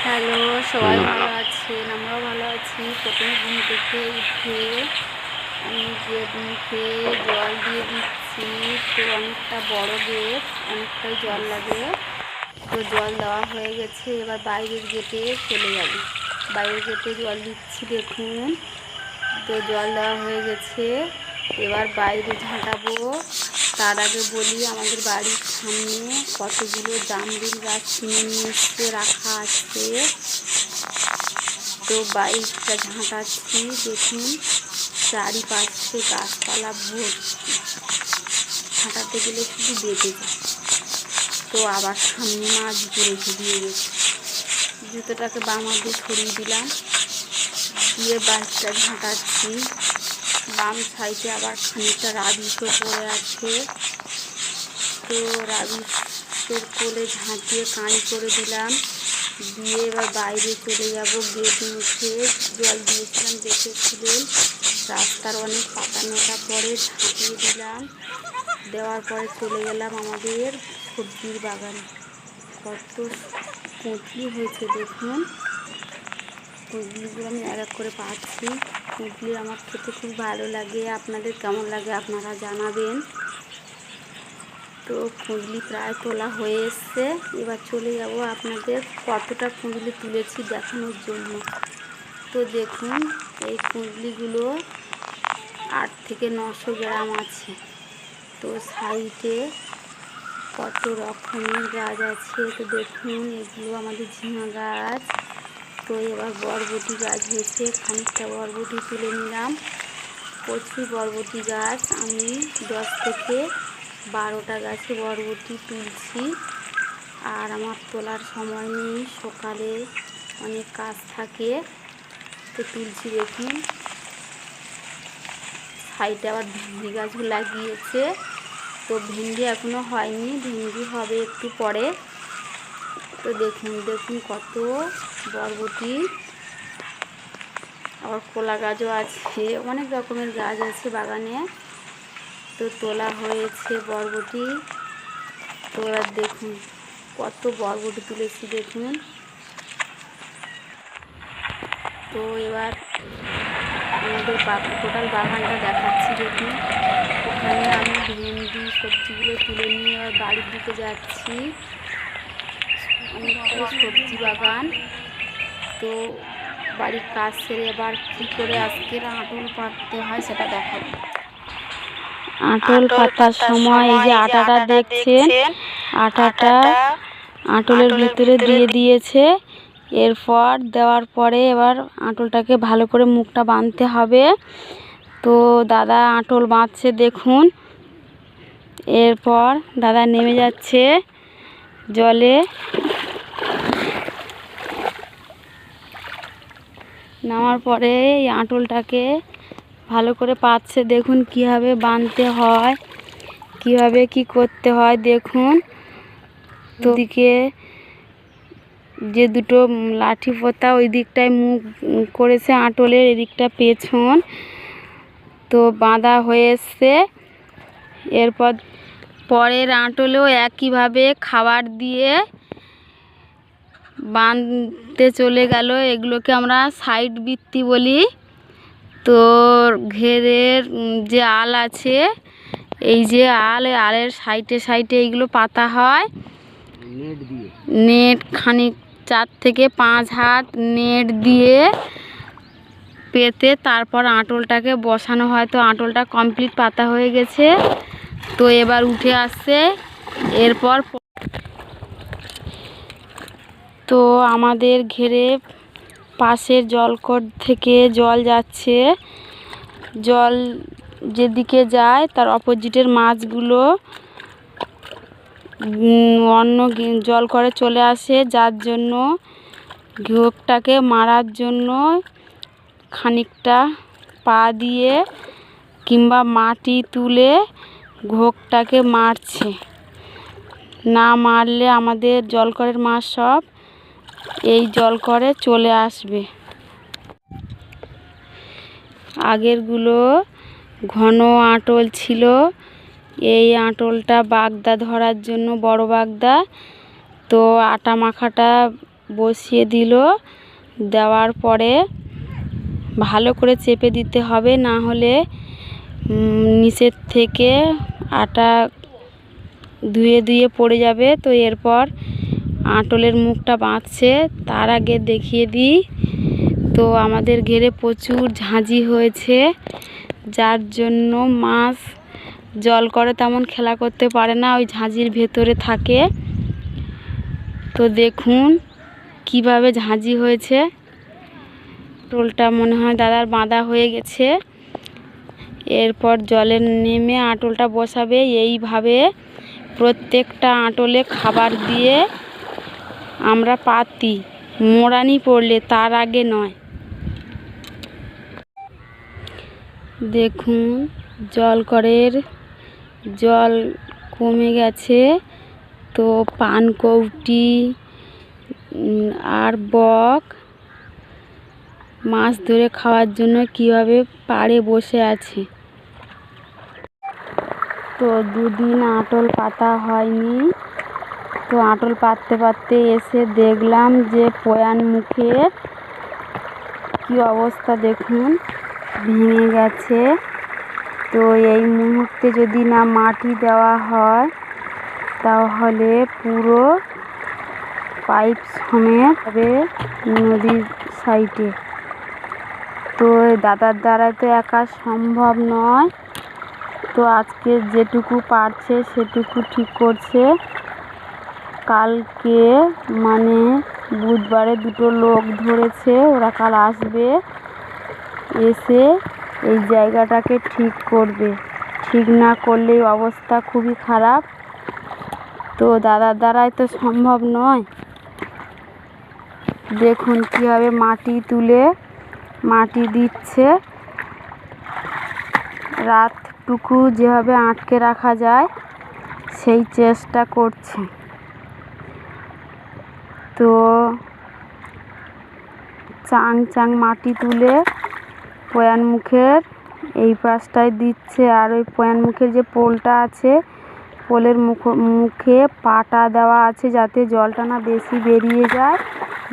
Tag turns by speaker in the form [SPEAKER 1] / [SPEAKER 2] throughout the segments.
[SPEAKER 1] Hello, সবাই ভালো আছেন? আমরাও ভালো আছি। প্রথমে ঘুম থেকে উঠে আমি গেট মুখে জল দিয়ে দিচ্ছি। তো অনেকটা বড় গেট, অনেকটাই জল লাগে। তো জল দেওয়া হয়ে গেছে, এবার বাইরের গেটে চলে যাব। বাইরের গেটে জল দিচ্ছি, দেখুন। তো জল দেওয়া হয়ে গেছে, এবার বাইরে ঝাঁটাবো। তার আগে বলি, আমাদের বাড়ির সামনে কতগুলো জামরুল গাছ কিনে নিয়ে এসে রাখা আছে। তো বাইকটা ঝাঁটাচ্ছি, দেখুন চারিপাশে গাছপালা ভর্তি। ঝাঁটাতে গেলে শুধু বেঁধে যায়। তো আবার সামনে মাছগুলো রেখে দিয়ে গেছে। জুতোটাকে বাম হাত দিয়ে সরিয়ে দিলাম, দিয়ে বাইকটা ঝাঁটাচ্ছি। বাম সাইডে আবার খানিকটা রাবিশও পড়ে আছে। তো রাবিশের কোলে ঝাঁটিয়ে কাঁড়ি করে দিলাম, দিয়ে এবার বাইরে চলে যাব। গেট মুখে জল দিয়েছিলাম, দেখেছিলেন। রাস্তার অনেক পাতা নোটা পরে ঝাঁটিয়ে দিলাম, দেওয়ার পরে চলে গেলাম আমাদের সবজির বাগানে। কত কুঁদলি হয়েছে দেখুন। কুঁদলিগুলো আমি এক এক করে পাচ্ছি। কুঁদলি আমার খেতে খুব ভালো লাগে। আপনাদের কেমন লাগে আপনারা জানাবেন। তো কুঁদলি প্রায় তোলা হয়ে এসছে, এবার চলে যাব আপনাদের কতটা কুঁদলি তুলেছি দেখানোর জন্য। তো দেখুন, এই কুঁদলিগুলো 8 থেকে 900 গ্রাম আছে। তো সাইডে কত রকমের গাছ আছে। তো দেখুন, এগুলো আমাদের ঝিঙা গাছ। তো এবার বরবটি গাছ হয়েছে, খানিকটা বরবটি তুলে নিলাম। প্রচুর বরবটি গাছ, আমি 10 থেকে 12টা গাছে বরবটি তুলছি। আর আমার তোলার সময় নেই, সকালে অনেক কাজ থাকে। তো তুলছি, দেখুন। সাইডে আবার ভেন্ডি গাছও লাগিয়েছে। তো ভেন্ডি এখনও হয়নি, ভেন্ডি হবে একটু পরে। তো দেখুন কত বরবটি। আবার কলা গাছও আছে, অনেক রকমের গাছ আছে বাগানে। তো তোলা হয়েছে বরবটি। তো এবার দেখুন কত বরবটি তুলেছি, দেখুন। তো এবার আমাদের টোটাল বাগানটা দেখাচ্ছি, দেখুন। ওখানে আমি ভেন্ডি সবজিগুলো তুলে নিয়ে এবার বাড়ির দিকে যাচ্ছি। অনেকটাই সবজি বাগান। তো বাড়ির কাজ সেরে এবার কী করে আজকের আঁটল পাততে হয় সেটা দেখাবো। আঁটল পাতার সময় এই যে আটাটা দেখছেন, আটাটা আঁটলের ভিতরে দিয়ে দিয়েছে। এরপর দেওয়ার পরে এবার আঁটলটাকে ভালো করে মুখটা বাঁধতে হবে। তো দাদা আঁটল বাঁধছে, দেখুন। এরপর দাদা নেমে যাচ্ছে জলে। নামার পরে এই আঁটলটাকে ভালো করে পাতছে, দেখুন কীভাবে বাঁধতে হয়, কীভাবে কি করতে হয়, দেখুন। তো দিকে যে দুটো লাঠি পোতা, ওই দিকটায় মুখ করেছে আঁটলের, এদিকটা পেছন। তো বাঁধা হয়ে এসছে। এরপর পরের আঁটলেও একইভাবে খাবার দিয়ে বাঁধতে চলে গেল। এগুলোকে আমরা সাইড বৃত্তি বলি। তো ঘেরের যে আল আছে, এই যে আলের সাইডে সাইডে এইগুলো পাতা হয় নেট, খানিক 4 থেকে 5 হাত নেট দিয়ে পেতে তারপর আঁটলটাকে বসানো হয়। তো আঁটলটা কমপ্লিট পাতা হয়ে গেছে। তো এবার উঠে আসছে। এরপর তো আমাদের ঘেরে পাশের জলকট থেকে জল যাচ্ছে। জল যেদিকে যায় তার অপোজিটের মাছগুলো অন্য জল করে চলে আসে, যার জন্য ঘোকটাকে মারার জন্য খানিকটা পা দিয়ে কিংবা মাটি তুলে ঘোকটাকে মারছে। না মারলে আমাদের জলকরের মাছ সব এই জলকরে চলে আসবে। আগেরগুলো ঘন আঁটল ছিল, এই আঁটলটা বাগদা ধরার জন্য, বড় বাগদা। তো আটা মাখাটা বসিয়ে দিল। দেওয়ার পরে ভালো করে চেপে দিতে হবে, না হলে নিচের থেকে আটা ধুয়ে ধুয়ে পড়ে যাবে। তো এরপর আঁটলের মুখটা বাঁধছে, তার আগে দেখিয়ে দিই। তো আমাদের ঘেরে প্রচুর ঝাঁঝি হয়েছে, যার জন্য মাছ জল করে তেমন খেলা করতে পারে না, ওই ঝাঁঝির ভেতরে থাকে। তো দেখুন কিভাবে ঝাঁঝি হয়েছে। আঁটলটা মনে হয় দাদার বাঁধা হয়ে গেছে। এরপর জলে নেমে আঁটলটা বসাবে। এইভাবে প্রত্যেকটা আঁটলে খাবার দিয়ে আমরা পাতি, মোড়ানি পড়লে, তার আগে নয়। দেখুন জলকরের জল কমে গেছে। তো পানকৌটি আর বক মাছ ধরে খাওয়ার জন্য কীভাবে পাড়ে বসে আছে। তো দুদিন আঁটল পাতা হয়নি। তো আঁটল পাততে পাততে এসে দেখলাম যে পয়ান মুখের কী অবস্থা দেখুন, ভেঙে গেছে। তো এই মুহূর্তে যদি না মাটি দেওয়া হয় তাহলে পুরো পাইপ সমেত হবে নদীর সাইডে। তো দাদার দ্বারা তো একা সম্ভব নয়। তো আজকে যেটুকু পারছে সেটুকু ঠিক করছে। কালকে মানে বুধবারে দুটো লোক ধরেছে, ওরা কাল আসবে, এসে এই জায়গাটাকে ঠিক করবে। ঠিক না করলে অবস্থা খুবই খারাপ। তো দাদার দ্বারাই তো সম্ভব নয়। দেখুন কীভাবে মাটি তুলে মাটি দিচ্ছে। রাতটুকু যেভাবে আটকে রাখা যায় সেই চেষ্টা করছে। তো চাং চাং মাটি তুলে পয়ান মুখের এই পাশটায় দিচ্ছে। আর ওই পয়ান মুখের যে পোলটা আছে, পোলের মুখে পাটা দেওয়া আছে যাতে জলটা না বেশি বেরিয়ে যায়।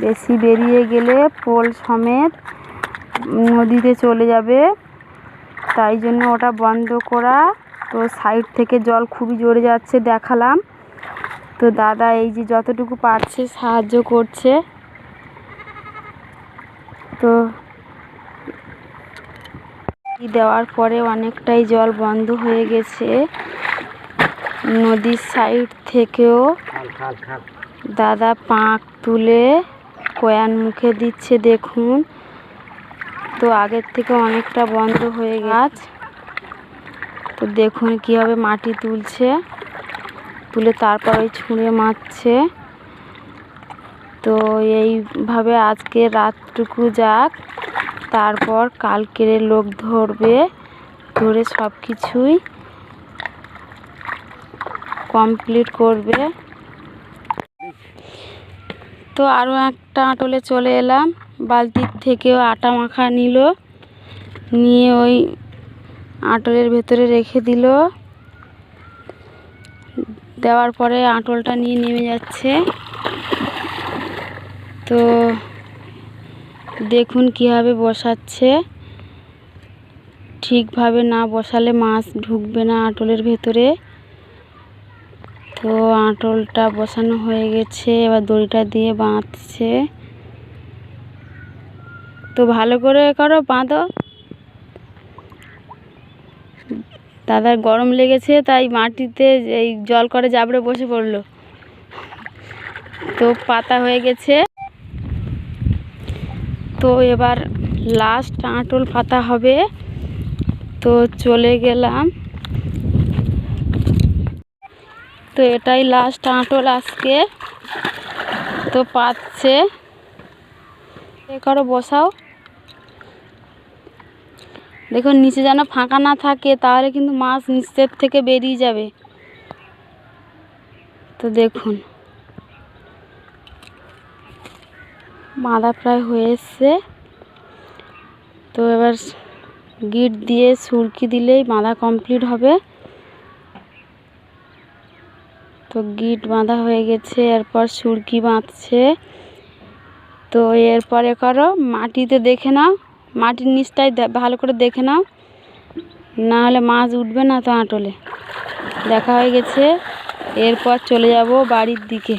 [SPEAKER 1] বেশি বেরিয়ে গেলে পোল সমেত নদীতে চলে যাবে, তাই জন্য ওটা বন্ধ করা। তো সাইড থেকে জল খুবই জোরে যাচ্ছে, দেখালাম। তো দাদা এই যে যতটুকু পারছে সাহায্য করছে। তো দেওয়ার পরে অনেকটাই জল বন্ধ হয়ে গেছে। নদীর সাইড থেকেও দাদা পাঁক তুলে পয়ান মুখে দিচ্ছে দেখুন। তো আগের থেকে অনেকটা বন্ধ হয়ে গেছে। তো দেখুন কীভাবে মাটি তুলছে, তুলে তারপর ওই ছুঁড়ে মারছে। তো এইভাবে আজকে রাতটুকু যাক, তারপর কালকের লোক ধরবে, ধরে সব কিছুই কমপ্লিট করবে। তো আরও একটা আঁটলে চলে এলাম। বালতির থেকেও আটা মাখা নিল, নিয়ে ওই আঁটলের ভেতরে রেখে দিল। দেওয়ার পরে আঁটলটা নিয়ে নেমে যাচ্ছে। তো দেখুন কীভাবে বসাচ্ছে। ঠিকভাবে না বসালে মাছ ঢুকবে না আঁটলের ভেতরে। তো আঁটলটা বসানো হয়ে গেছে, এবার দড়িটা দিয়ে বাঁধছে। তো ভালো করে করো, বাঁধো। দাদার গরম লেগেছে তাই মাটিতে এই জল করে জাবড়ে বসে পড়লো। তো পাতা হয়ে গেছে। তো এবার লাস্ট আঁটল পাতা হবে। তো চলে গেলাম। তো এটাই লাস্ট আঁটল আজকে। তো পাচ্ছে, এ করো, বসাও। দেখুন নিচে যেন ফাঁকা না থাকে, তাহলে কিন্তু মাছ নিচের থেকে বেরিয়ে যাবে। তো দেখুন বাঁধা প্রায় হয়ে এসছে। তো এবার গিট দিয়ে সুরকি দিলেই বাঁধা কমপ্লিট হবে। তো গিট বাঁধা হয়ে গেছে, এরপর সুরকি বাঁধছে। তো এরপরে করো মাটিতে দেখে নাও, মাটির নিচটাই ভালো করে দেখে নাও, না হলে মাছ উঠবে না তো আঁটলে। দেখা হয়ে গেছে, এরপর চলে যাব বাড়ির দিকে।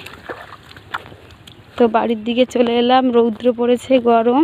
[SPEAKER 1] তো বাড়ির দিকে চলে এলাম, রৌদ্র পড়েছে, গরম।